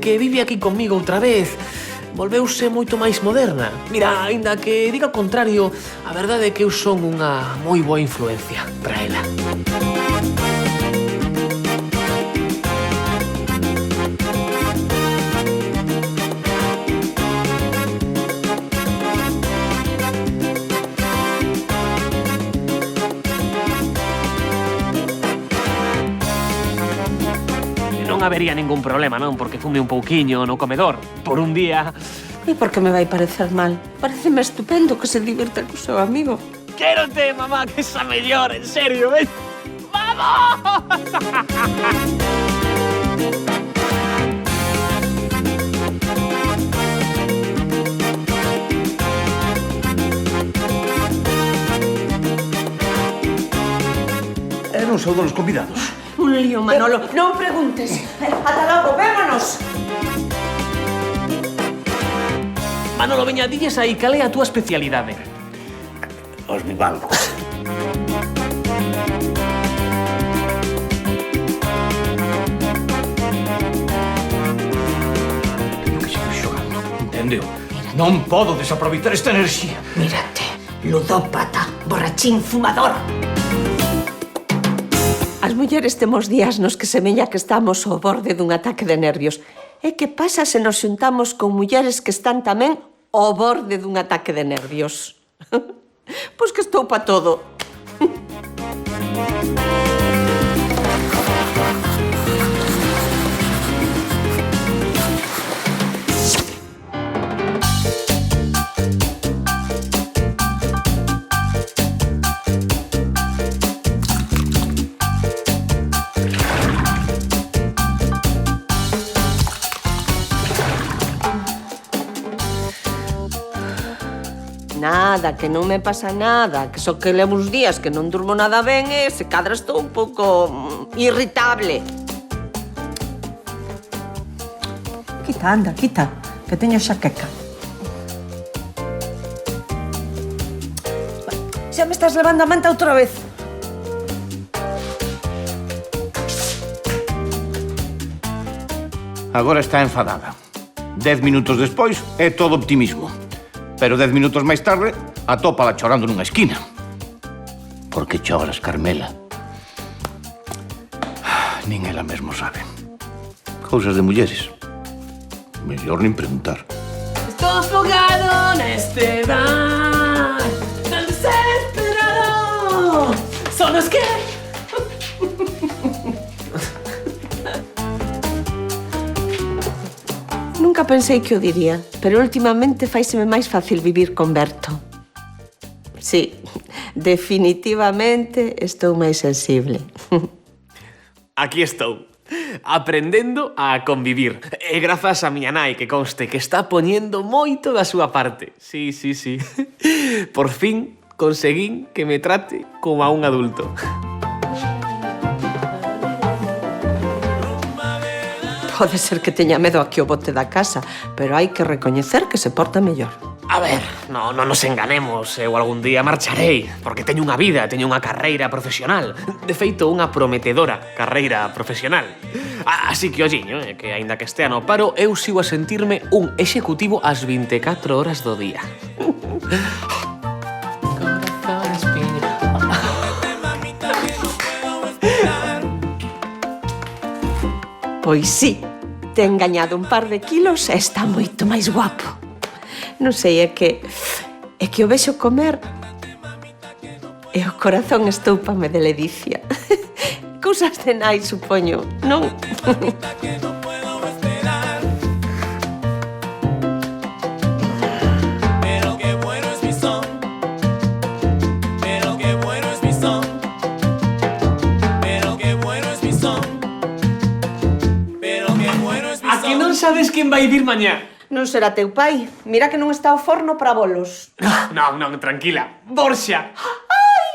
que vive aquí conmigo outra vez, volveuse moito máis moderna. Mira, aínda que diga o contrario, a verdade é que eu son unha moi boa influencia para ela. Non habería ningún problema, non? Porque fume un pouquiño no comedor por un día. E por que me vai parecer mal? Pareceme estupendo que se divirta co seu amigo. Quérote, mamá, que esa mellor, en serio, ven. ¡Vamos! Non sou dos convidados. Un lío, Manolo. Non preguntes. Ata logo, vémonos. Manolo, veña, dilles aí, cal é a túa especialidade? Os bivalvos. Teño que seguir xogando, entendeu? Non podo desaproveitar esta enerxía. Mírate, ludópata, borrachín, fumador. As mulleres temos días nos que semella que estamos ao borde dun ataque de nervios. E que pasa se nos xuntamos con mulleres que están tamén ao borde dun ataque de nervios? Pois que estou pa todo. Nada, que non me pasa nada, que só que levo uns días que non durmo nada ben e se cadra estou un pouco irritable. Quita, anda, quita, que teño xaqueca. Xa me estás levando a manta outra vez. Agora está enfadada. 10 minutos despois é todo optimismo. Pero 10 minutos máis tarde atópala chorando nunha esquina. Por que choras, Carmela? Nin ela mesmo sabe. Cousas de mulleres. Mellor nin preguntar. Estou afogado neste mar, tan desesperado. Son os que... Nunca pensei que o diría, pero últimamente faíseme máis fácil vivir con Berto. Sí, definitivamente estou máis sensible. Aquí estou, aprendendo a convivir. E grazas a miña nai, que conste que está poñendo moito da súa parte. Sí. Por fin conseguín que me trate como a un adulto. Pode ser que teña medo a que o bote da casa, pero hai que recoñecer que se porta mellor. A ver, non nos enganemos, eu algún día marcharei, porque teño unha vida, teño unha carreira profesional. De feito, unha prometedora carreira profesional. Así que, olliño, que aínda que estea no paro, eu sigo a sentirme un executivo ás 24 horas do día. Pois sí, ten gañado un par de kilos e está moito máis guapo. Non sei, é que o vexo comer e o corazón estoupame de ledicia. Cousas de nai, supoño, non? Sabes quen vai vir mañá? Non será teu pai. Mira que non está o forno para bolos. Non, tranquila. Borxa! Ai,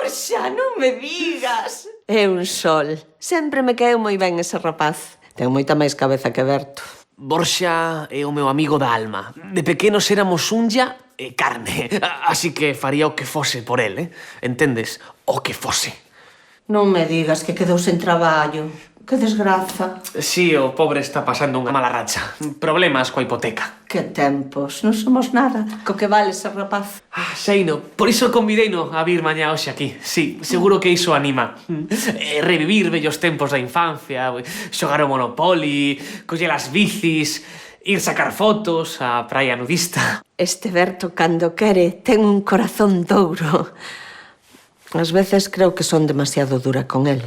Borxa, non me digas. É un sol. Sempre me caeu moi ben ese rapaz. Ten moita máis cabeza que Berto. Borxa é o meu amigo da alma. De pequenos éramos unha e carne. Así que faría o que fose por el, Entendes? O que fose. Non me digas que quedou sen traballo. que desgraza. Si, o pobre está pasando unha mala racha. Problemas coa hipoteca. Que tempos, non somos nada. Co que vale ser rapaz. Xeino, por iso convideino a vir mañá hoxe aquí. Si, seguro que iso anima. Revivir vellos tempos da infancia, xogar o Monopoly, coller as bicis, ir sacar fotos á praia nudista. Este Berto, cando quere, ten un corazón douro. Ás veces creo que son demasiado dura con el.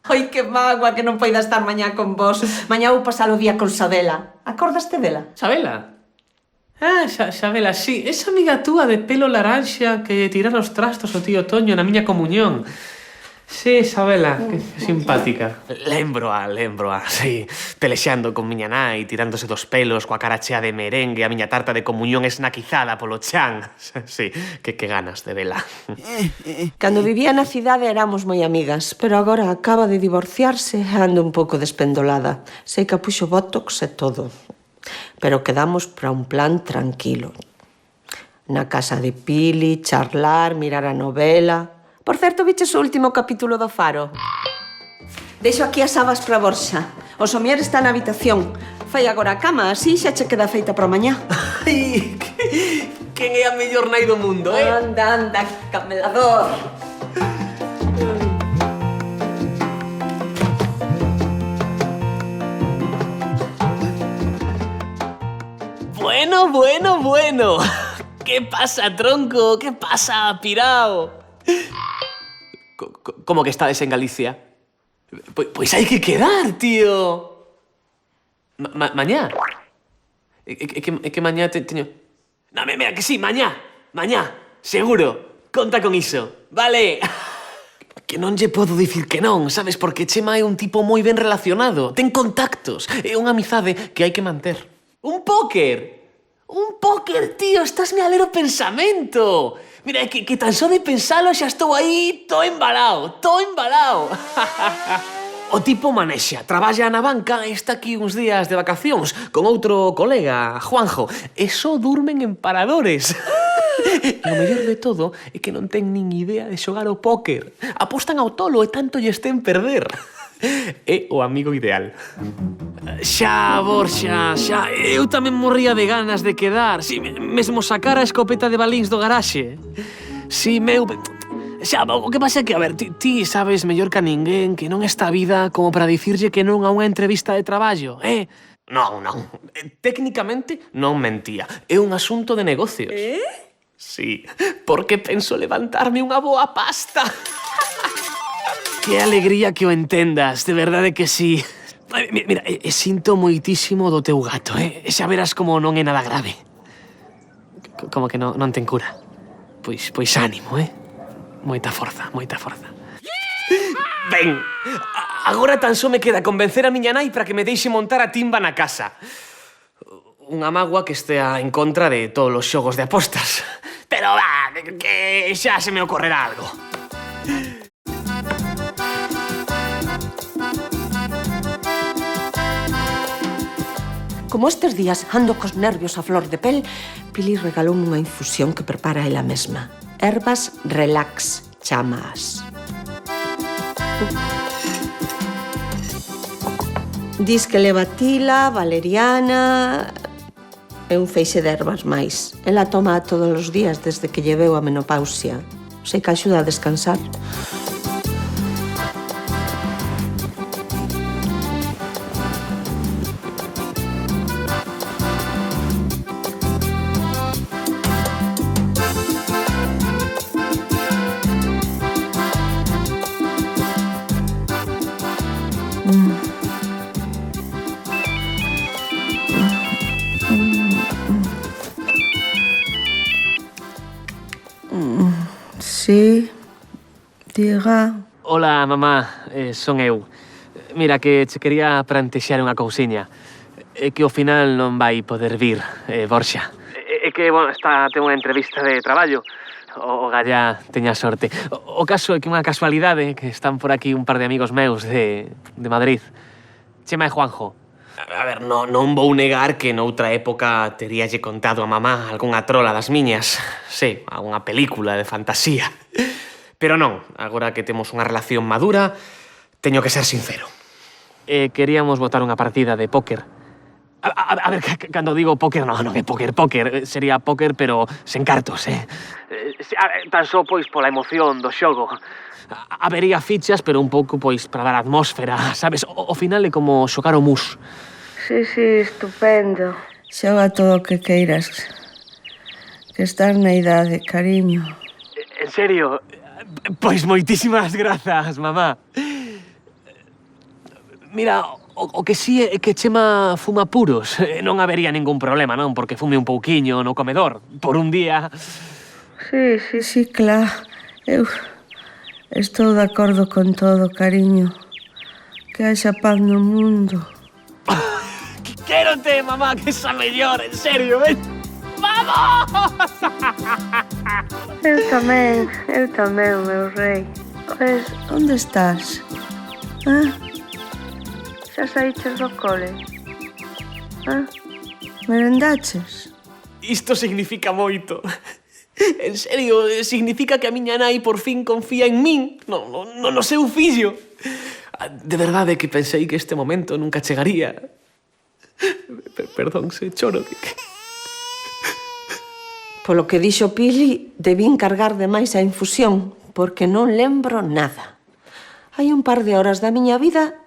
Ai, que mágoa que non poida estar mañá con vos. Mañá vou pasar o día con Sabela. Acordaste dela? Sabela? Sabela, sí. Esa amiga túa de pelo laranxa que tirar os trastos o tío Toño na miña comunión. Sí, Sabela, que simpática. Lémbroa, sí. Pelexando con miña nai, tirándose dos pelos coa cara chea de merengue, a miña tarta de comunión esnaquizada polo chan. Sí, que ganas de vela. Cando vivía na cidade éramos moi amigas, pero agora acaba de divorciarse e ando un pouco despendolada. Sei que puxo botox e todo. Pero quedamos para un plan tranquilo. Na casa de Pili, charlar, mirar a novela. Por certo, viches o último capítulo do Faro? Deixo aquí as habas para Borxa. O somier está na habitación. Fai agora a cama, así xa che queda feita para mañá. Ai, quen é a mellor nai do mundo, eh? Anda, camelador. Bueno. ¿Qué pasa, tronco? ¿Qué pasa, pirao? Como que estades en Galicia? Pois hai que quedar, tío. Mañá? É que mañá teño... No, mira, que sí, mañá, seguro. Conta con iso, vale? Que non lle podo dicir que non, sabes? Porque Chema é un tipo moi ben relacionado. Ten contactos, é unha amizade que hai que manter. Un póker! Un póker, tío, estásme a ler o pensamento. Mira, que tan só de pensalo xa estou aí todo embalao. O tipo manexa, traballa na banca e está aquí uns días de vacacións con outro colega, Juanjo, e só durmen en paradores. E o mellor de todo é que non ten nin idea de xogar ao póker. Apostan ao tolo e tanto lles ten perder. É o amigo ideal. Xa, Borxa, xa. Eu tamén morría de ganas de quedar. Si, mesmo sacar a escopeta de balíns do garaxe. Si, meu... Xa, o que pasa é que, a ver, ti sabes mellor que a ninguén que non está a vida como para dicirlle que non a unha entrevista de traballo, eh? Non. Técnicamente non mentía. É un asunto de negocios. Sí, porque penso levantarme unha boa pasta. Que alegría que o entendas, de verdade que sí. Mira, sinto moitísimo do teu gato, eh? Xa verás como non é nada grave. Como que non ten cura. Pois ánimo, eh? Moita forza. Ben, agora tan só me queda convencer a miña nai para que me deixe montar a timba na casa. Unha mágoa que estea en contra de todos os xogos de apostas. Pero que xa se me ocorrerá algo. Como estes días ando cos nervios a flor de pel, Pili regaloume unha infusión que prepara ela mesma. Herbas relax, chamas. Dis que leva tila, valeriana e un feixe de herbas máis. Ela toma todos os días desde que lle veu a menopausia. Sei que axuda a descansar. Sí, diga. Hola, mamá, son eu. Mira, que che quería plantexar unha cousiña. É que ao final non vai poder vir, Borxa. É que, bueno, ten unha entrevista de traballo. O galla teña sorte. O caso é que unha casualidade que están por aquí un par de amigos meus de Madrid. Chema e Juanjo. A ver, non vou negar que noutra época teríalle contado a mamá algunha trola das miñas. Sí, algunha película de fantasía. Pero non, agora que temos unha relación madura, teño que ser sincero. queríamos botar unha partida de póker. A ver, cando digo póker, non é póker. Sería póker, pero sen cartos, Tan só, pois, pola emoción do xogo. Habería fichas, pero un pouco, pois, para dar atmósfera, sabes? O final é como xogar o mus. Sí, estupendo. Xoga todo o que queiras. Que estás na idade, cariño. En serio? Pois moitísimas grazas, mamá. Mira, o que sí é que Chema fuma puros. Non habería ningún problema, non? Porque fume un pouquiño no comedor, por un día. Sí, claro. Eu estou de acordo con todo, cariño. Que haxa paz no mundo. Quérote, mamá, que esa mellor, en serio, ven. Vamos! Eu tamén, meu rei. Pois, Onde estás? Ah, xa saíches do cole? merendaches? Isto significa moito. En serio, significa que a miña nai por fin confía en min, no seu fillo. De verdade que pensei que este momento nunca chegaría. Perdón, se choro. Polo que dixo Pili, debín cargar demais a infusión, porque non lembro nada. Hai un par de horas da miña vida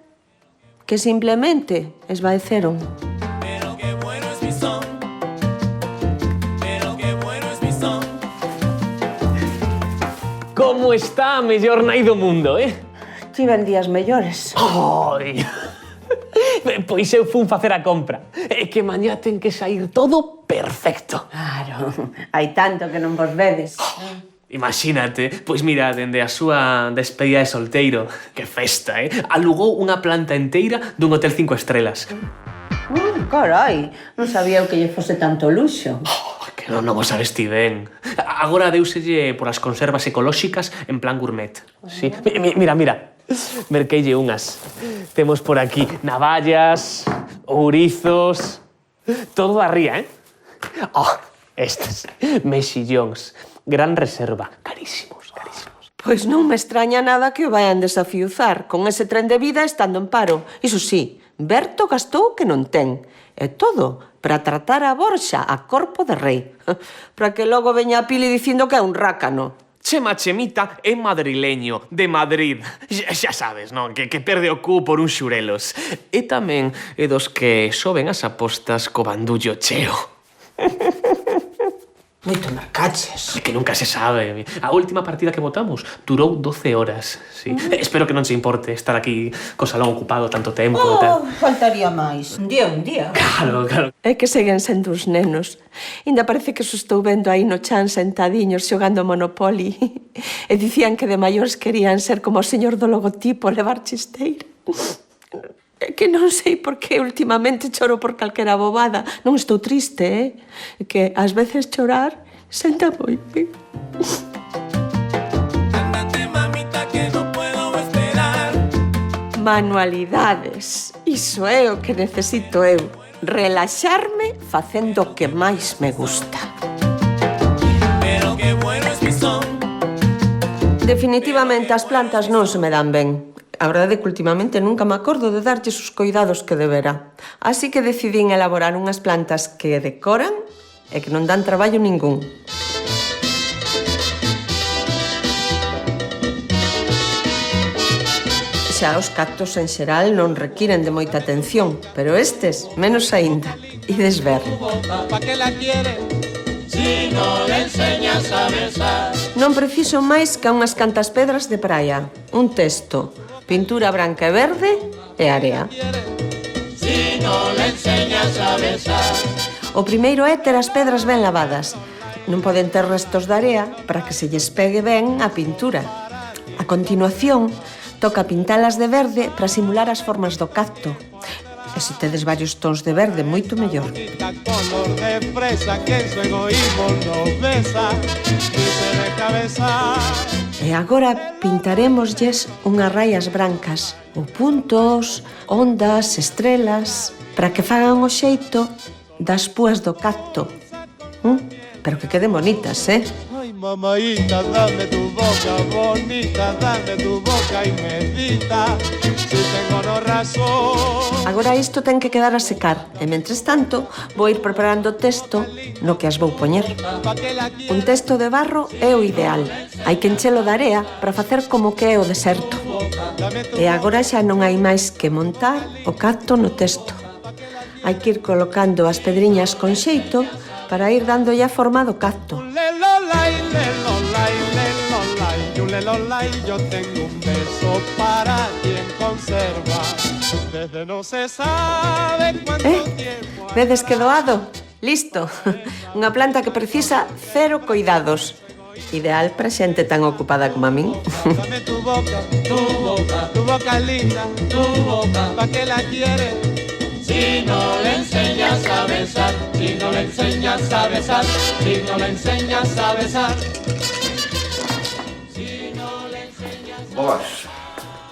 que simplemente esvaeceron. Como está a mellor nai do mundo, Tiven días mellores. Ai! Pois eu fun facer a compra. É que mañá ten que sair todo perfecto. Claro, hai tanto que non vos vedes. Imagínate, pois mira, dende a súa despedida de solteiro, que festa, alugou unha planta enteira dun hotel 5 estrelas. Carai, non sabía eu que lle fose tanto luxo. Que non o sabes ti ben. Agora deuselle por as conservas ecolóxicas en plan gourmet. Sí. Mira. Merqueille unhas. Temos por aquí navallas, ourizos... Todo da ría, Estes, mexillóns. Gran reserva. Carísimos. Pois non me extraña nada que o vayan desafiuzar con ese tren de vida estando en paro. Iso sí, Berto gastou que non ten. E todo para tratar a Borxa a corpo de rei. Para que logo veña a Pili dicindo que é un rácano. Chemita é madrileño, de Madrid. Xa sabes, non? Que perde o cu por un xurelos. E tamén é dos que soben as apostas co bandullo cheo. Moito marcaches. Que nunca se sabe. A última partida que votamos durou 12 horas. Sí. Espero que non se importe estar aquí co salón ocupado tanto tempo. Faltaría máis. Un día. Claro. É que seguen sendo uns nenos. Ainda parece que os estou vendo aí no chan sentadiños xogando Monopoly. E dicían que de maiores querían ser como o señor do logotipo, levar chisteira. É que non sei por que últimamente choro por calquera bobada. Non estou triste, É que ás veces chorar senta moi ben. Manualidades. Iso é o que necesito eu. Relaxarme facendo o que máis me gusta. Definitivamente as plantas non se me dan ben. A verdade é que últimamente nunca me acordo de darlles os cuidados que debera. Así que decidín elaborar unhas plantas que decoran e que non dan traballo ningún. Xa os cactos en xeral non requiren de moita atención, pero estes, menos aínda. Ides ver. Non preciso máis que unhas cantas pedras de praia, un testo, pintura branca e verde e area. O primeiro é ter as pedras ben lavadas. Non poden ter restos de area para que se lles pegue ben a pintura. A continuación, toca pintalas de verde para simular as formas do cacto. E se tedes varios tons de verde, moito mellor. E agora pintarémoslles unhas raias brancas, ou puntos, ondas, estrelas, para que fagan o xeito das púas do cacto. Pero que queden bonitas, Ay, mamaíta, dame tu boca bonita, dame tu boca y medita. si tengo no razón. Agora isto ten que quedar a secar e, mentres tanto, vou ir preparando o texto no que as vou poñer. Un texto de barro é o ideal. Hai que enchelo de area para facer como que é o deserto. E agora xa non hai máis que montar o cacto no texto. Hai que ir colocando as pedriñas con xeito para ir dándolle a forma do cacto. Yo tengo un beso para quien conserva desde no se sabe cuánto tiempo. Vedes que doado? Listo. Unha planta que precisa cero cuidados. Ideal para xente tan ocupada como a min. Dame tu boca linda, tu boca, ¿pa' qué la quieres? Si no le enseñas a besar, si no le enseñas a besar, si no le enseñas a besar. Boas.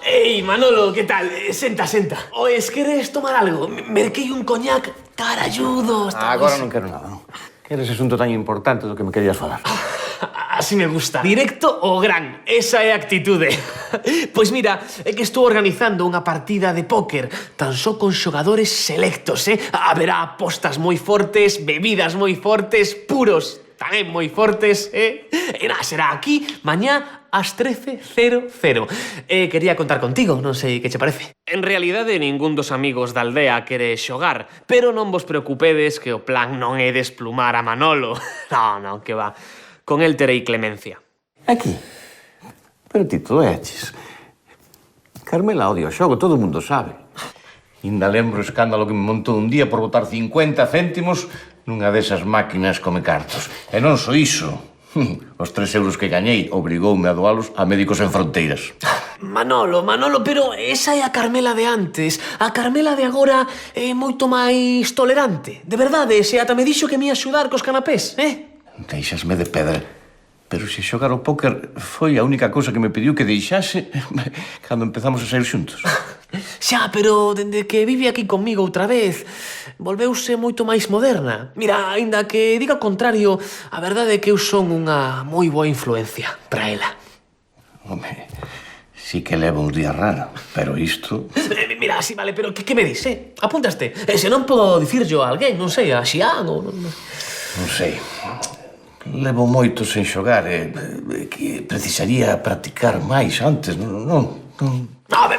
Ei, Manolo, que tal? Senta, senta. Oes, queres tomar algo? Merquei un coñac caralludo. Agora non quero nada, non. Que era ese asunto tan importante do que me querías falar. Así me gusta. Directo o gran. Esa é a actitude. Pois mira, é que estou organizando unha partida de póker tan só con xogadores selectos, Haberá apostas moi fortes, bebidas moi fortes, puros tamén moi fortes, E nada, será aquí, mañá, ás 13:00. Quería contar contigo, non sei que che parece. En realidade, ningún dos amigos da aldea quere xogar, pero non vos preocupedes que o plan non é desplumar a Manolo. Non, que va. Con el terei clemencia. Aquí? Pero ti tú eches. Carmela odia o xogo, todo o mundo sabe. Ainda lembro o escándalo que me montou un día por botar 50 céntimos nunha desas máquinas come cartos. E non só iso. Os 3 euros que gañei obrigoume a doalos a Médicos Sen Fronteiras. Manolo, pero esa é a Carmela de antes. A Carmela de agora é moito máis tolerante. De verdade, se ata me dixo que me ia axudar cos canapés, Deixasme de pedra. Pero se xogar ao póker foi a única cousa que me pediu que deixase cando empezamos a sair xuntos. Xa, pero dende que vive aquí conmigo outra vez, volveuse moito máis moderna. Mira, aínda que diga o contrario, a verdade é que eu son unha moi boa influencia para ela. Home, sí que levo uns días raro, pero isto... Mira, sí, vale, pero que me dis, Apúntaste. Se non podo dicirlo a alguén, non sei, a Xián ou... Non sei. Levo moito sen xogar que precisaría practicar máis antes, non...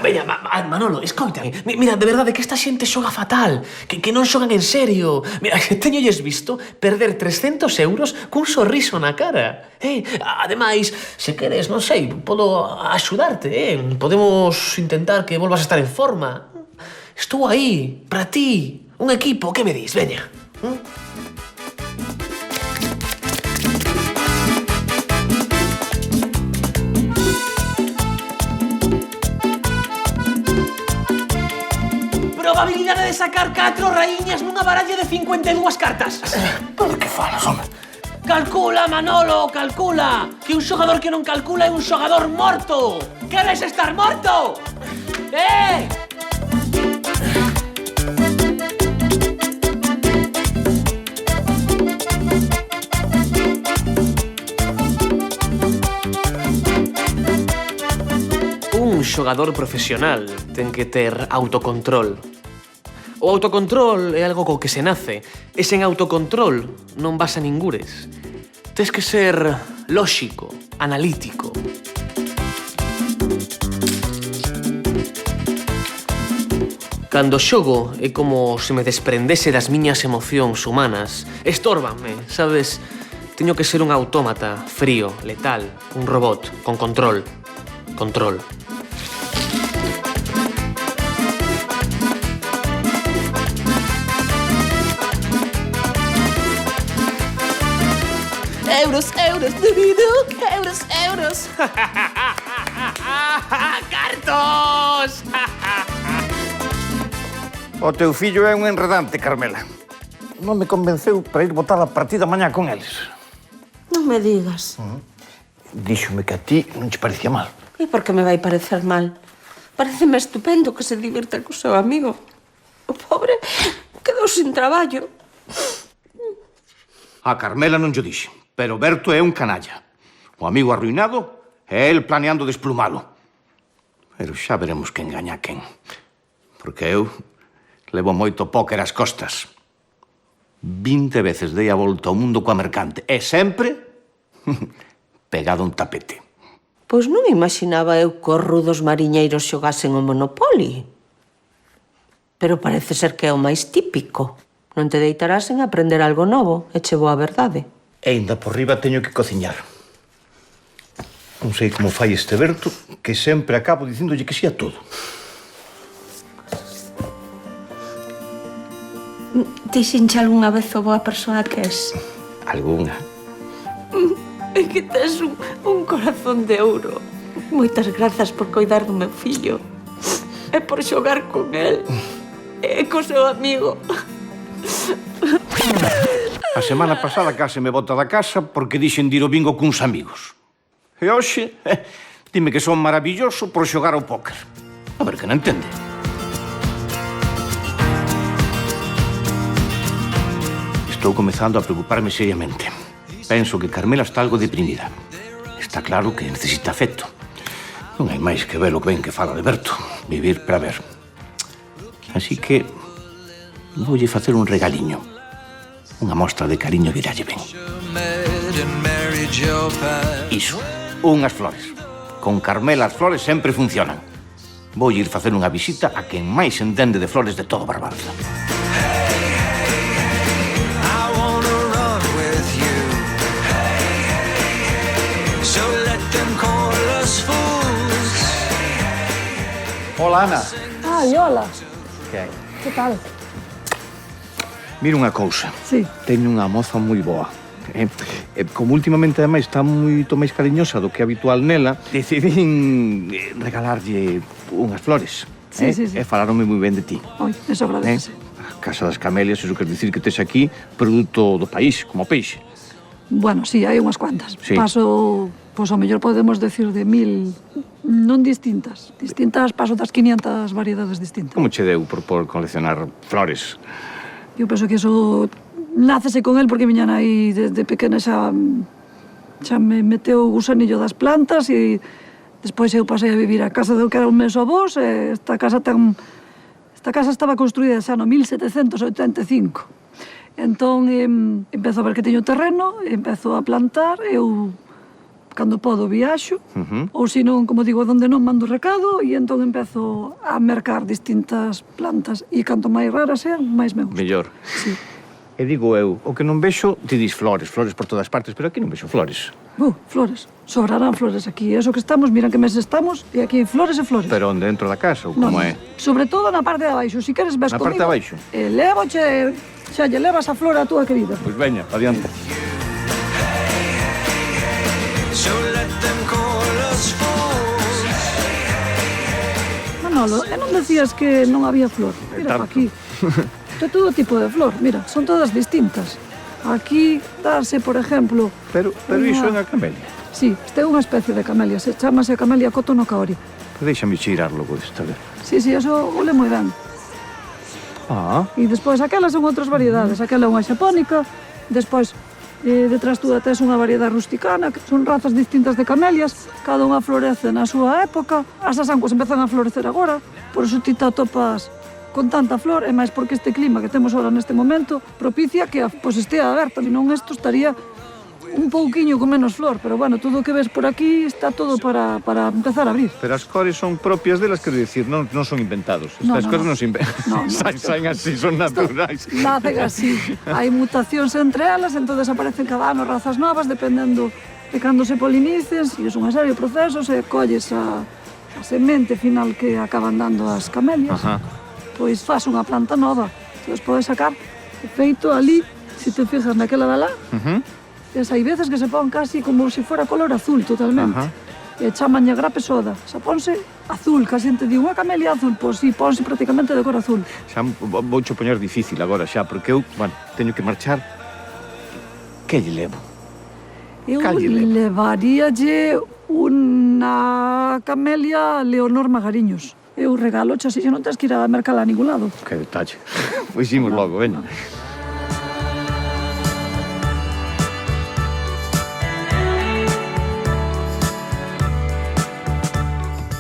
Veña, Manolo, escoitame. Mira, de verdade que esta xente xoga fatal, que non xogan en serio. Mira, que teñolles visto perder 300 euros cun sorriso na cara. Ademais, se queres, non sei, podo axudarte, Podemos intentar que volvas a estar en forma. Estou aí, para ti. Un equipo, que me dis? Veña. Probabilidade de sacar 4 raíñas nunha baralla de 52 cartas. Pero que falas, home? Calcula, Manolo, calcula. Que un xogador que non calcula é un xogador morto. Queres estar morto? Un xogador profesional ten que ter autocontrol. O autocontrol é algo co que se nace. E sen autocontrol non vas a ningures. Tes que ser lóxico, analítico. Cando xogo é como se me desprendese das miñas emocións humanas. Estórbanme, sabes? Teño que ser un autómata, frío, letal, un robot, con control. Control. Euros, euros. ¡Cartos! O teu fillo é un enredante, Carmela. Non me convenceu para ir botar a partida mañá con eles. Non me digas. Díxome que a ti non te parecía mal. E por que me vai parecer mal? Pareceme estupendo que se divirta co seu amigo. O pobre quedou sin traballo. A Carmela non yo dixe, pero Berto é un canalla. O amigo arruinado é el planeando desplumalo. Pero xa veremos quen gaña quen. Porque eu levo moito póker ás costas. 20 veces dei a volta ao mundo coa mercante. E sempre pegado a un tapete. Pois non imaginaba eu que os rudos mariñeiros xogasen o Monopoly. Pero parece ser que é o máis típico. Non te deitarás en aprender algo novo, e che boa verdade. E ainda por riba teño que cociñar. Non sei como fai este Berto, que sempre acabo dicíndolle que sí a todo. Dixenche algunha vez o boa persoa que és? Algunha. É que tes un corazón de ouro. Moitas grazas por coidar do meu fillo. E por xogar con el. E co seu amigo. A semana pasada case me bota da casa porque dixen de ir ao bingo cuns amigos. E hoxe, dime que son maravilloso por xogar ao póker. A ver que non entende. Estou comezando a preocuparme seriamente. Penso que Carmela está algo deprimida. Está claro que necesita afecto. Non hai máis que ver o ben que fala de Berto. Vivir para ver. Así que voulle facer un regaliño. Unha mostra de cariño viralle ben. Iso, unhas flores. Con Carmela as flores sempre funcionan. Voulle ir facer unha visita a quen máis entende de flores de todo Barbanza. Hola, Ana. Ai, hola. Que hai? Que tal? Mira unha cousa. Sí. Teño unha moza moi boa. Como últimamente, ademais, está moito máis cariñosa do que habitual nela, decidín regalarlle unhas flores. Sí, sí, sí. E falaronme moi ben de ti. Oi, eso agradece. A Casa das Camelias, iso quer dicir que tes aquí produto do país, como peixe. Bueno, sí, hai unhas cuantas. Sí. Paso, pois ao mellor podemos decir de 1000, non distintas. Distintas, paso das 500 variedades distintas. Como che deu por coleccionar flores? Eu penso que eso nácese con el porque miña nai desde pequena xa me meteu o gusanillo das plantas e despois eu pasei a vivir a casa do que era un meus avós e esta casa estaba construída xa no 1785. Entón, empezo a ver que teño terreno, empezo a plantar, eu, cando podo, viaxo, ou se non, como digo, onde non mando recado, e entón empezo a mercar distintas plantas, e canto máis raras sean, máis me gusta. Mellor. Sí. E digo eu, o que non vexo, ti dis flores por todas partes, pero aquí non vexo flores. Flores. Sobrarán flores aquí. Eso que estamos, mira que mes estamos, e aquí hai flores e flores. Pero onde, dentro da casa, ou como é? Sobre todo na parte de abaixo. Si queres, ves Na comigo. parte de abaixo? Lévoche, xa lle levas a flor a túa querida. Pois veña, adiante. Manolo, e non decías que non había flor? Mira pa aquí. De todo tipo de flor, mira, son todas distintas. Aquí darse, por exemplo... Pero iso é unha camelia. Sí, esta é unha especie de camelia, se chamase camelia Koto no Kaori. Pero déixame cheirar logo desta vez. Sí, eso ole moi ben. Ah. E despois aquelas son outras variedades, aquela é unha xapónica, despois detrás túa tes unha variedade rusticana, que son razas distintas de camelias, cada unha florece na súa época, as asancuas empezan a florecer agora, por iso ti te atopas con tanta flor, e máis porque este clima que temos ahora neste momento propicia que pois estea aberta, senón isto estaría un pouquiño con menos flor, pero bueno, todo o que ves por aquí está todo para empezar a abrir. Pero as cores son propias delas, quero dicir, non son inventados. Estas cores non se inventan. Saen así, son naturais. Nacen así. Hai mutacións entre elas, entonces aparecen cada ano razas novas, dependendo de cando se polinicen, e é unha serie de procesos, e colles a semente final que acaban dando as camelias. Ajá. Pois faz unha planta nova. Entón, podes sacar feito ali, se te fijas naquela de lá, hai veces que se pon casi como se fora color azul totalmente. E chamanlle grape soda. Se ponse azul, que a xente di unha camelia azul, pois si, ponse prácticamente de cor azul. Xa voucho poñer difícil agora xa, porque eu, bueno, teño que marchar. Que lle levo? Eu levaríalle unha camelia Leonor Magariños. Eu regalo, xa, se non tens que ir a mercala a ningún lado. Que detalle. Pois imos logo, veña.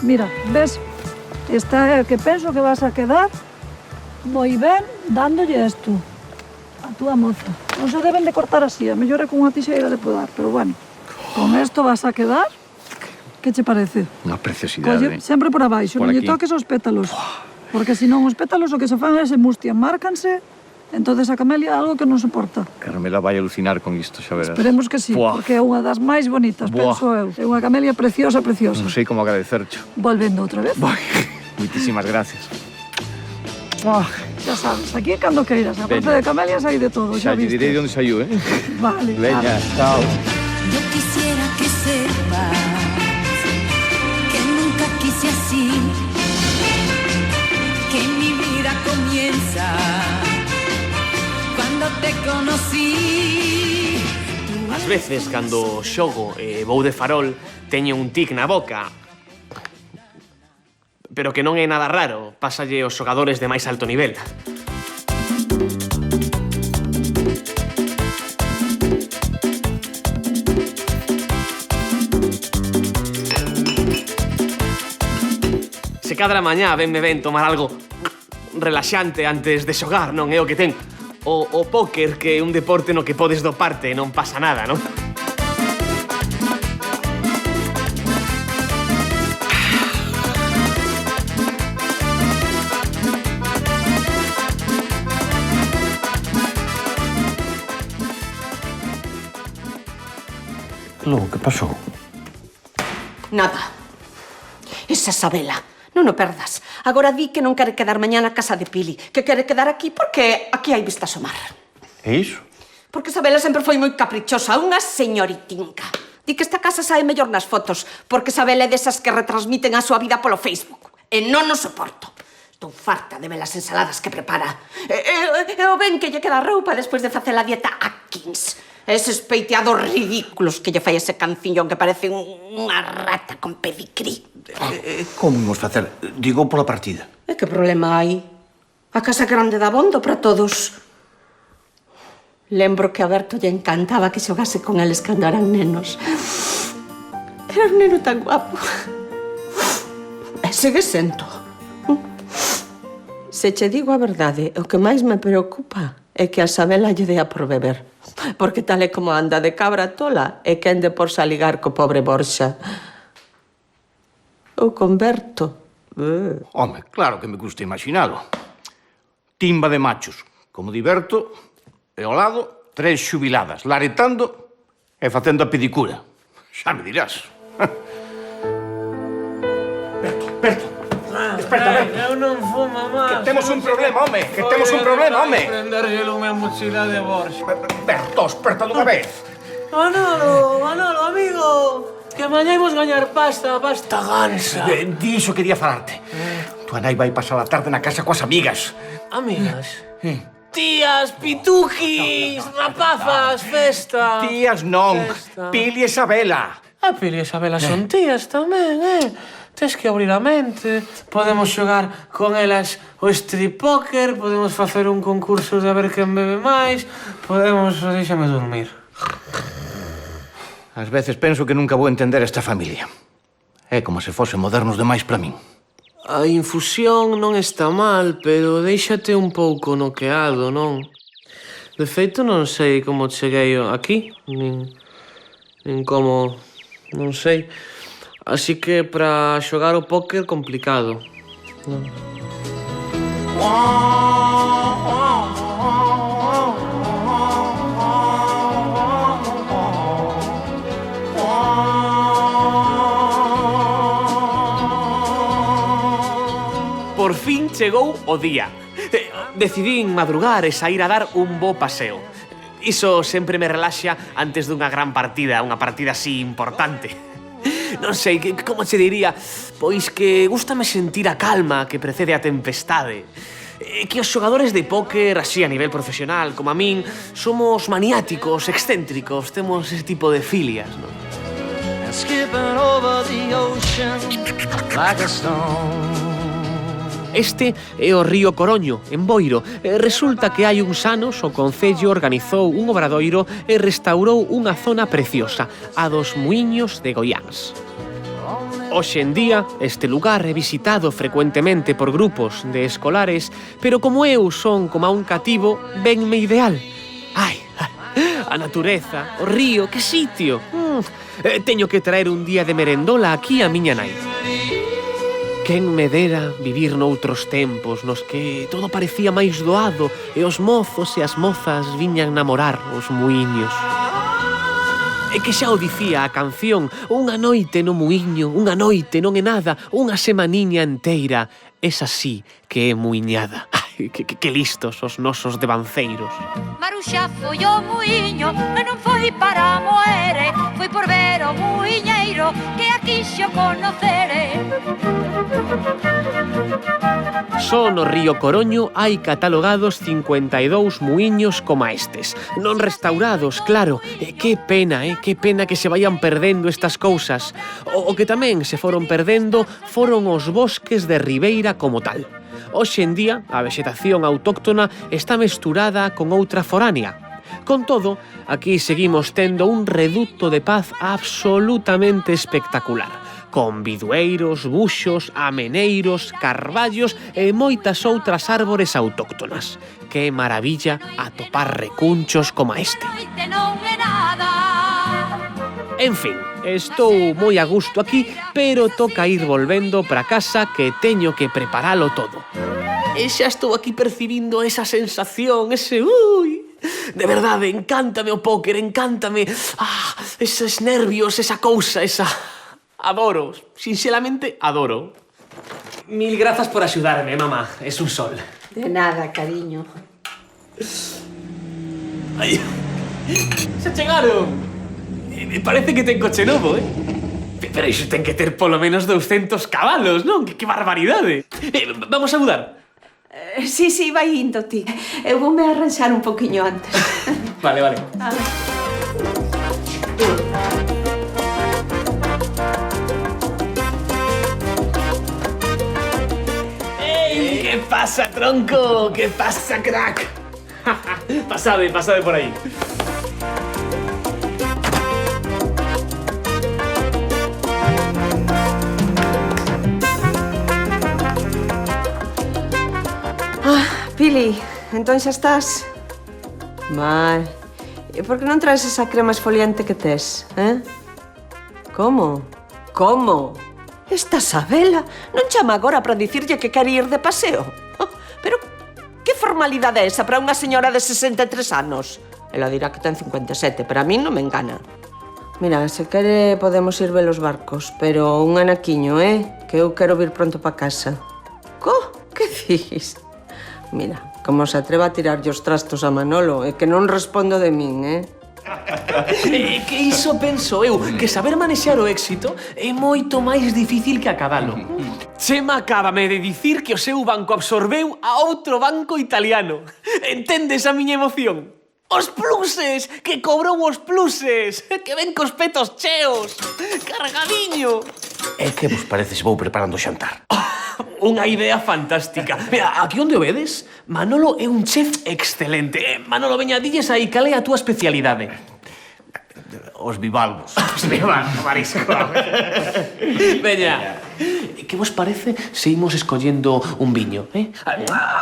Mira, ves, esta é que penso que vas a quedar moi ben dándolle isto a túa moza. Non se deben de cortar así, a mellor é con unha tixeira de podar, pero bueno, con isto vas a quedar. Que che parece? Unha preciosidade. Colle sempre por abaixo, Por non lle aquí. toques os pétalos. Porque senón os pétalos o que se fan é se mustian, márcanse, entonces a camelia é algo que non soporta. Carmela vai alucinar con isto, xa verás. Esperemos que sí, Buah. porque é unha das máis bonitas, Buah. penso eu. É unha camelia preciosa, preciosa. Non sei como agradecercho. Volvendo outra vez. Moitísimas gracias. Xa sabes, aquí cando queiras. A parte Veña. de camelias hai de todo, Xa xa lle viste. direi de onde saiu, Vale. Veña, chao. Yo quisiera que sepas que nunca quise así, que mi vida comienza cuando te conocí. Ás veces, cando xogo e vou de farol, teño un tic na boca. Pero que non é nada raro, pásalle aos xogadores de máis alto nivel. Se cadra mañá venme ben tomar algo relaxante antes de xogar, non é o que ten o póker, que é un deporte no que podes doparte e non pasa nada, non? Logo, que pasou? Nada. Esa Sabela, non o perdas. Agora di que non quere quedar mañá na casa de Pili, que quere quedar aquí porque aquí hai vista asomar. É iso? Porque Sabela sempre foi moi caprichosa, unha señoritinca. Di que esta casa sae mellor nas fotos, porque Sabela é desas que retransmiten a súa vida polo Facebook. E non o soporto. Estou farta de ver as ensaladas que prepara. E o ben que lle queda a roupa despois de facer a dieta Atkins. Eses peiteados ridículos que lle fai ese canciñón que parece unha rata con pedicrí. Como imos facer? Digo pola partida. E que problema hai? A casa grande da bondo para todos. Lembro que a Berto lle encantaba que xogase con eles cando eran nenos. Era un neno tan guapo. E segue sento. Se che digo a verdade, o que máis me preocupa é que a Sabela lle dea por beber. Porque tal é como anda de cabra tola e quen de porse a ligar co pobre Borxa. Ou con Berto. Home, claro que me gusta imaginalo. Timba de machos, como Diverto, e ao lado, 3 xubiladas, laretando e facendo a pedicura. Xa me dirás. Berto, desperta, Berto. Eu non fumo máis. Que temos un problema, home, que temos un problema, home. Prenderlle unha mochila de Borja. Berto, desperta dunha vez. Manolo, amigo. Que mañá imos gañar pasta gansa. Diso quería falarte. Tua nai vai pasar a tarde na casa coas amigas. Amigas. Tías, pitujis, rapazas, festa. Tías non, Festa. Pili e Sabela. A Pili e Isabela son tías tamén, Tes que abrir a mente. Podemos xogar con elas o street poker, podemos facer un concurso de a ver quen bebe máis, podemos... Deixame dormir. Ás veces penso que nunca vou entender esta familia. É como se fose modernos demais para min. A infusión non está mal, pero déixate un pouco noqueado, non? De feito, non sei como cheguei aquí, nin como... non sei. Así que para xogar o póker complicado. Non? Por fin chegou o día. Decidín madrugar e sair a dar un bo paseo. Iso sempre me relaxa antes dunha gran partida, unha partida así importante. Non sei, como che diría, pois que gústame sentir a calma que precede a tempestade. Que os xogadores de póker, así a nivel profesional, como a min, somos maniáticos, excéntricos, temos ese tipo de filias, non? Skipping over the ocean like a stone. Este é o río Coroño, en Boiro. Resulta que hai uns anos o Concello organizou un obradoiro e restaurou unha zona preciosa, a dos Muiños de Goiáns. Hoxe en día, este lugar é visitado frecuentemente por grupos de escolares, pero como eu son como un cativo, venme ideal. Ai, a natureza, o río, que sitio. Teño que traer un día de merendola aquí a miña nai. Quen me dera vivir noutros tempos nos que todo parecía máis doado e os mozos e as mozas viñan namorar os muiños. É que xa o dicía a canción, unha noite no muiño, unha noite non é nada, unha semaniña enteira, esa sí que é muiñada. Ai, que listos os nosos devanceiros. Maruxa foi o muiño e non foi para moere, foi por ver o muiñeiro que aquí xo conocere. Só no río Coroño hai catalogados 52 muiños como estes. Non restaurados, claro. Que pena que se vayan perdendo estas cousas. O que tamén se foron perdendo foron os bosques de ribeira como tal. Hoxe en día, a vexetación autóctona está mesturada con outra foránea. Con todo, aquí seguimos tendo un reduto de paz absolutamente espectacular, con bidueiros, buxos, ameneiros, carballos e moitas outras árbores autóctonas. Que maravilla atopar recunchos como este. En fin, estou moi a gusto aquí, pero toca ir volvendo para casa que teño que preparalo todo. E xa estou aquí percibindo esa sensación, ese De verdade, encántame o póker, encántame. Esos nervios, esa cousa, esa... Adoro, sinceramente adoro. Mil grazas por axudarme, mamá, es un sol. De nada, cariño. Ai, xa chegaron. Parece que ten coche novo, Pero iso ten que ter polo menos 200 cabalos, non? Que barbaridade. Vamos a mudar. Sí, vai indo, ti. Eu voume arranxar un poquinho antes. Vale. ¡Ey! ¿Qué pasa, tronco? ¿Qué pasa, crack? Pasade por aí. Pili, entón xa estás? Mal. E por que non traes esa crema esfoliante que tes, Como? Esta Sabela non chama agora para dicirlle que quere ir de paseo? Pero que formalidade é esa para unha señora de 63 anos? Ela dirá que ten 57, pero a mí non me engana. Mira, se quere podemos ir ver os barcos, pero un anaquiño, Que eu quero vir pronto pa casa. Que dis? Mira, como se atreva a tirarlle os trastos a Manolo, é que non respondo de min, Que iso penso eu, que saber manexar o éxito é moito máis difícil que acabalo. Chema acábame de dicir que o seu banco absorbeu a outro banco italiano. Entendes a miña emoción? Os pluses! Que cobrou os pluses! Que ven cos petos cheos! Cargadiño! E que vos parece se vou preparando o xantar? Unha idea fantástica. Mira, aquí onde o vedes, Manolo é un chef excelente. Manolo, veña, dilles aí, cal é a túa especialidade? Os bivalvos. Os bivalvos, marisco. Veña, que vos parece se imos escollendo un viño,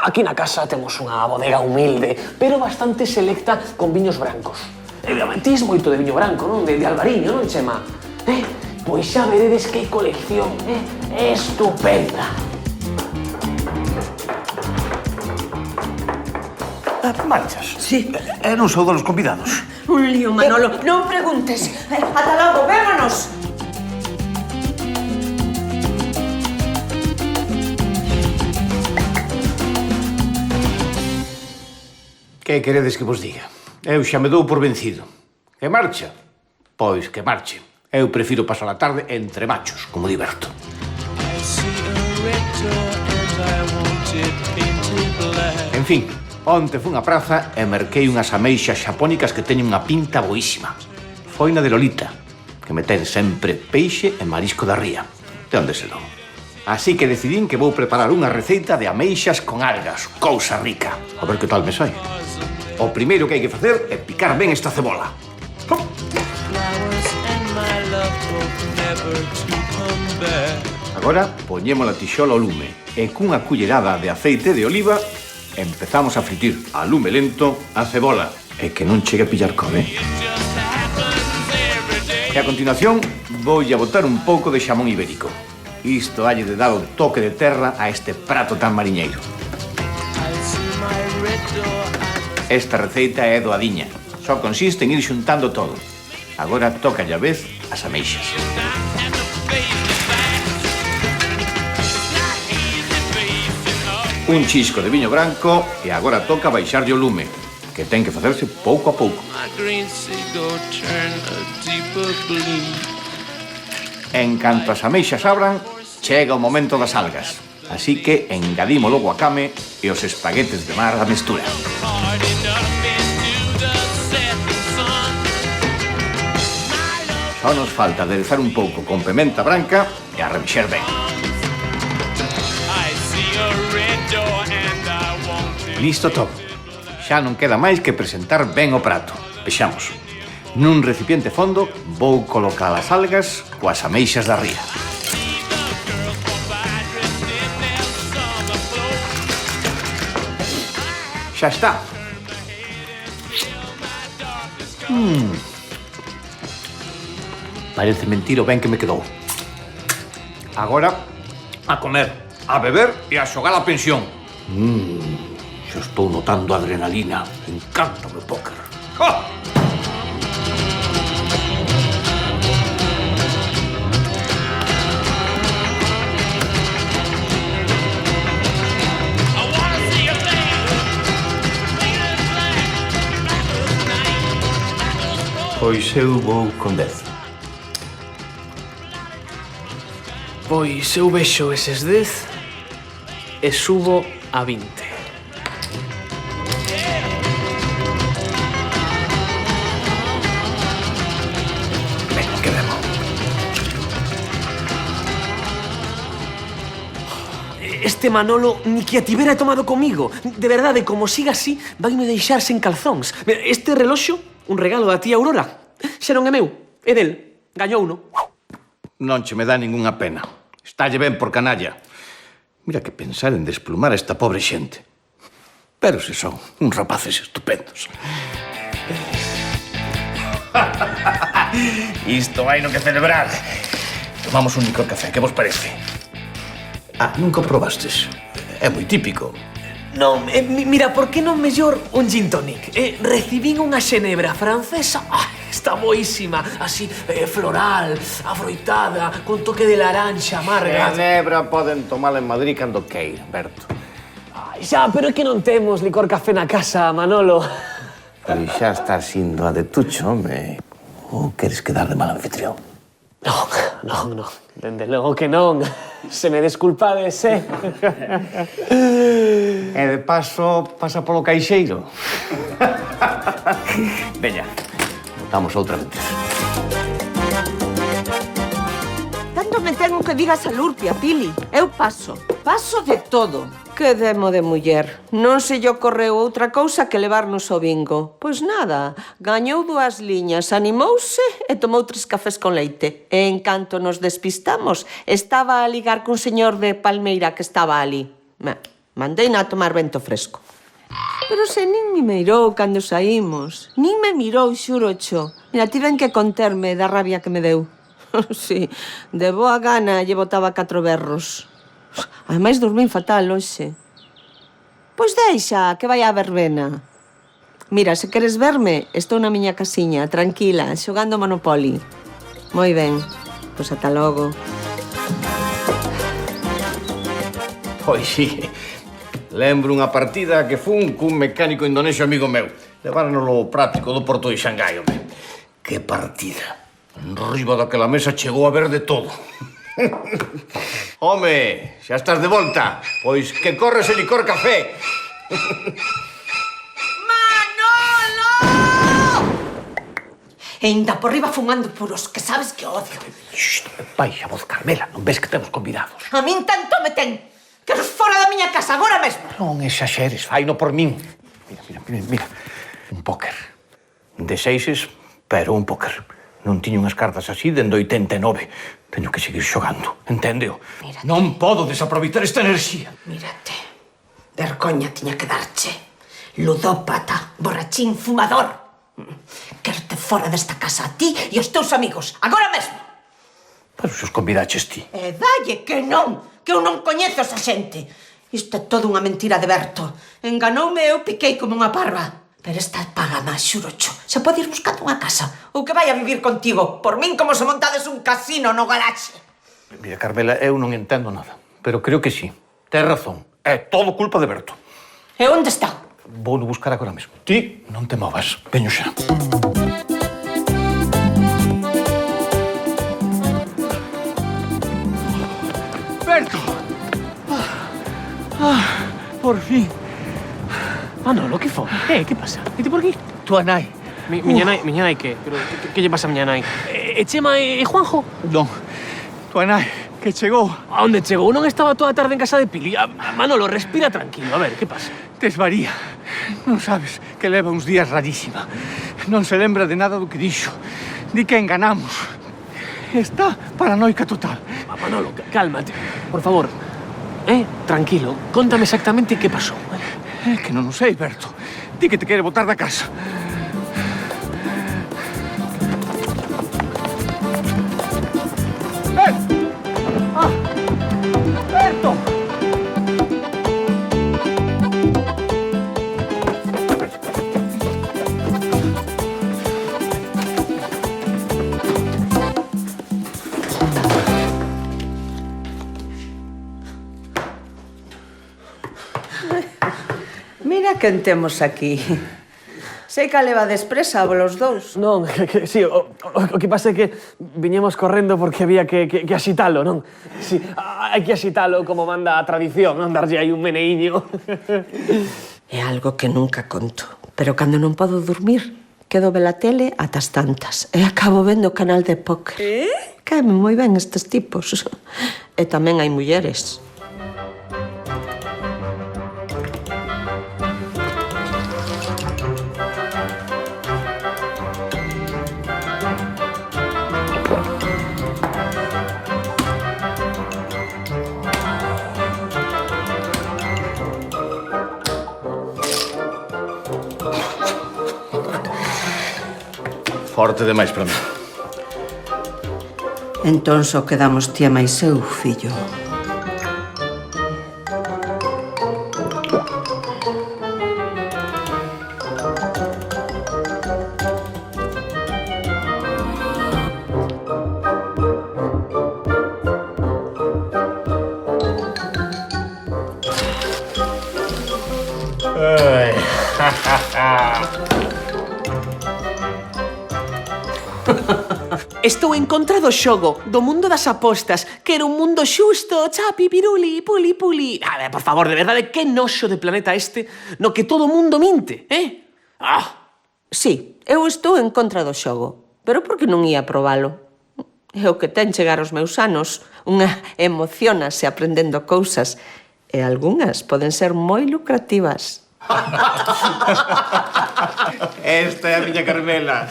Aquí na casa temos unha bodega humilde, pero bastante selecta con viños brancos. Tis moito de viño branco, non? De Albariño, non, Chema? Pois xa veredes que colección, estupenda. Marchas? Sí. Non sou dos convidados. Un lío, Manolo. Non preguntes. Ata logo, vémonos. Que queredes que vos diga? Eu xa me dou por vencido. Que marcha? Pois que marche. Eu prefiro pasar a tarde entre machos, como diverto. En fin, onte fun á praza e merquei unhas ameixas xapónicas que teñen unha pinta boísima. Foi na de Lolita, que me ten sempre peixe e marisco da ría. De onde se non? Así que decidín que vou preparar unha receita de ameixas con algas, cousa rica. A ver que tal me sai. O primeiro que hai que facer é picar ben esta cebola. love broke never to come back. Agora poñemos a tixola ao lume e cunha cullerada de aceite de oliva empezamos a fritir a lume lento a cebola e que non chegue a pillar come. E a continuación voulle a botar un pouco de xamón ibérico. Isto halle de dar o toque de terra a este prato tan mariñeiro. Esta receita é doadiña. Só consiste en ir xuntando todo. Agora toca a vez as ameixas. Un chisco de viño branco e agora toca baixarlle o lume, que ten que facerse pouco a pouco. En canto as ameixas abran, chega o momento das algas. Así que engadimos o guacame e os espaguetes de mar a mestura. Só nos falta aderezar un pouco con pementa branca e a remexer ben. Listo todo. Xa non queda máis que presentar ben o prato. Vexamos. Nun recipiente fondo vou colocar as algas coas ameixas da ría. Xa está. Parece mentira o ben que me quedou. Agora, a comer, a beber e a xogar a pensión. Xa estou notando adrenalina. Encántame o póker. ¡Ah! Pois eu vou con 10. Pois eu vexo eses 10 e subo a 20. Venga, quedemos. Este Manolo ni que a tivera tomado comigo. De verdade, como siga así, vaime deixar sen calzóns. Este reloxo, un regalo da tía Aurora. Xa non é meu, é del. Gañouno. Non che me dá ningunha pena. Estálle ben por canalla. Mira que pensar en desplumar a esta pobre xente. Pero se son uns rapaces estupendos. Isto vai no que celebrar. Tomamos un licor café, que vos parece? Ah, nunca probastes. É moi típico. Non, mira, por que non mellor un gin tonic? Recibín unha xenebra francesa, está boísima, así, floral, afroitada, con toque de laranxa amarga. Xenebra poden tomala en Madrid cando queiran, Berto. Ai, xa, pero é que non temos licor café na casa, Manolo. Pero xa estás indo a de tucho, home. Ou queres quedar de mal anfitrión? Non. Dende logo que non. Se me desculpades, E de paso, pasa polo caixeiro. Veña, botamos outra vez. Tanto me ten que digas a Lurpia, Pili. Eu paso de todo. Que demo de muller. Non se lle ocorreu outra cousa que levarnos ao bingo. Pois nada, gañou 2 liñas, animouse e tomou 3 cafés con leite. E en canto nos despistamos, estaba a ligar cun señor de Palmeira que estaba ali. Mandeina a tomar vento fresco. Pero se nin me mirou cando saímos. Nin me mirou, xurocho. Mira, tiven que conterme da rabia que me deu. Sí, de boa gana lle botaba 4 berros. Ademais, dormín fatal hoxe. Pois deixa, que vai á verbena. Mira, se queres verme, estou na miña casiña, tranquila, xogando Monopoly. Moi ben, pois ata logo. Pois sí, lembro unha partida que fun cun mecánico indonesio amigo meu. Levárnoslo práctico do Porto de Xangai, home. Que partida. Enriba daquela mesa chegou a ver de todo. Home, xa estás de volta. Pois que corres el licor café. ¡Manolo! E ainda por riba fumando puros, que sabes que odio. Baixa voz, Carmela, non ves que temos convidados? A min tanto me ten. Que os fora da miña casa agora mesmo. Non exaxeres, faino por min. Mira. Un póker. De 6, pero un póker. Non tiño unhas cartas así dende 89. Teño que seguir xogando, enténdeo? Mírate. Non podo desaproveitar esta enerxía. Mírate. Vergoña tiña que darche. Ludópata, borrachín, fumador. Querte fora desta casa a ti e aos teus amigos, agora mesmo. Pero se os convidaches ti. E dalle que non, que eu non coñezo esa xente. Isto é todo unha mentira de Berto. Enganoume e eu piquei como unha parva. Pero esta paga máis, xurocho. Se pode ir buscando unha casa ou que vai a vivir contigo. Por min como se montades un casino no garaxe. Mira, Carmela, eu non entendo nada. Pero creo que sí. Tes razón. É todo culpa de Berto. E onde está? Vou no buscar agora mesmo. Ti non te movas. Veño xa. Berto! Por fin. Manolo, que foi? Que pasa? E ti por aquí? Tua nai. Miña nai que? Pero que lle pasa a miña nai? E Chema e Juanjo? Non. Tua nai, que chegou. A onde chegou? Non estaba toda a tarde en casa de Pili. Manolo, respira tranquilo. A ver, que pasa? Desvaría. Non sabes que leva uns días rarísima. Non se lembra de nada do que dixo. Di que enganamos. Está paranoica total. Manolo, cálmate. Por favor. Tranquilo. Contame exactamente que pasou. É que non o sei, Berto. Di que te quere botar da casa. Berto! Mira quen temos aquí. Sei que levades presa vos dous. Non, sí, o que pasa é que viñemos correndo porque había que axitalo, non? Sí, hai que axitalo como manda a tradición, non darlle aí un meneiño. É algo que nunca conto. Pero cando non podo dormir, quedo ver a tele ata as tantas. E acabo vendo o canal de póker. Caeme moi ben estes tipos. E tamén hai mulleres. Forte demais para mí. Entón só quedamos ti e máis eu, fillo. Estou en contra do xogo, do mundo das apostas. Quero un mundo xusto, chapi, piruli, puli, puli. A ver, por favor, de verdade, que noxo de planeta este no que todo o mundo minte, Sí, eu estou en contra do xogo, pero por que non ia probalo? É o que ten chegar aos meus anos. Unha emocionase aprendendo cousas e algunhas poden ser moi lucrativas. Esta é a miña Carmela.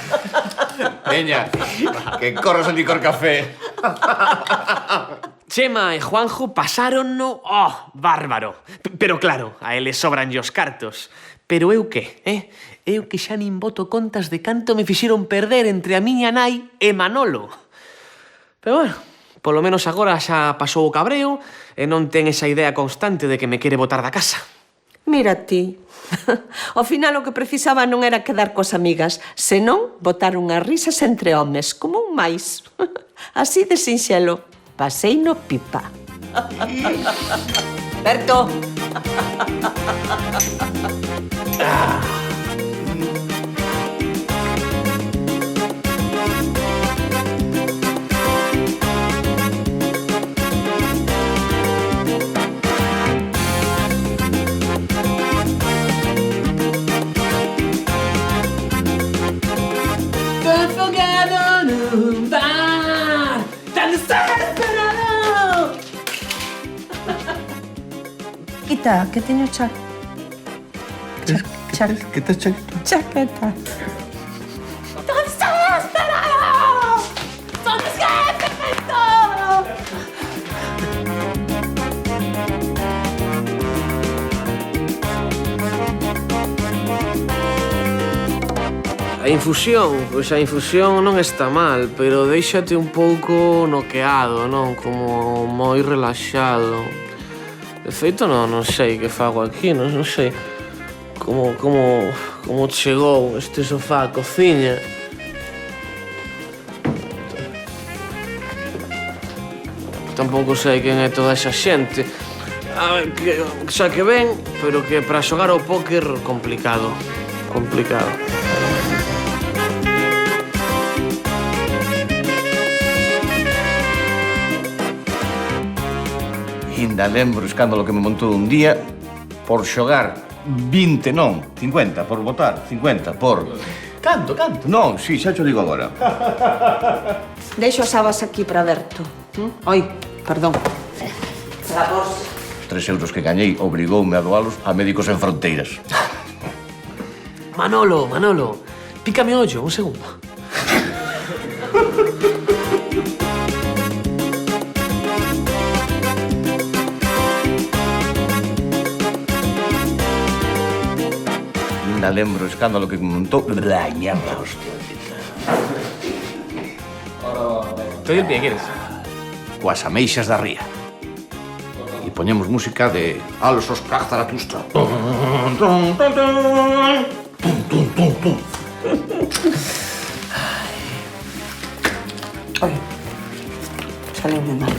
Veña, que corras o licor café. Chema e Juanjo pasáronno, bárbaro. Pero claro, a eles sobran os cartos. Pero eu que, Eu que xa nin boto contas de canto me fixeron perder entre a miña nai e Manolo. Pero bueno, polo menos agora xa pasou o cabreo e non ten esa idea constante de que me quere botar da casa. Mira ti. Ao final o que precisaba non era quedar coas amigas, senón botar unhas risas entre homes, como un máis. Así de sinxelo. Pasei no pipa. Berto! Quita, que teño Que tes chaqueta? chaqueta. A infusión, pois a infusión non está mal, pero déixate un pouco noqueado, non? Como moi relaxado. De feito, non sei que fago aquí, non sei como chegou este sofá á cociña. Tampouco sei quen é toda esa xente. A ver, xa que ven, pero que para xogar ao póker complicado. Complicado. Ainda lembro o escándalo que me montou un día por xogar 20, non, 50, por votar 50, por... Canto? Non, sí, xa te digo agora. Deixo as habas aquí para Berto. Oi, perdón. La bolsa. 3 euros que gañei obrigoume a doalos a Médicos Sen Fronteiras. Manolo, pícame o ollo, un segundo. Ainda lembro o escándalo que me montou... Ai, mierda, hostia. Te doy el pie, ¿quieres? Coas ameixas da ría. E poñemos música de Alsos Prag Zaratustra. Oi, saliu moi mal.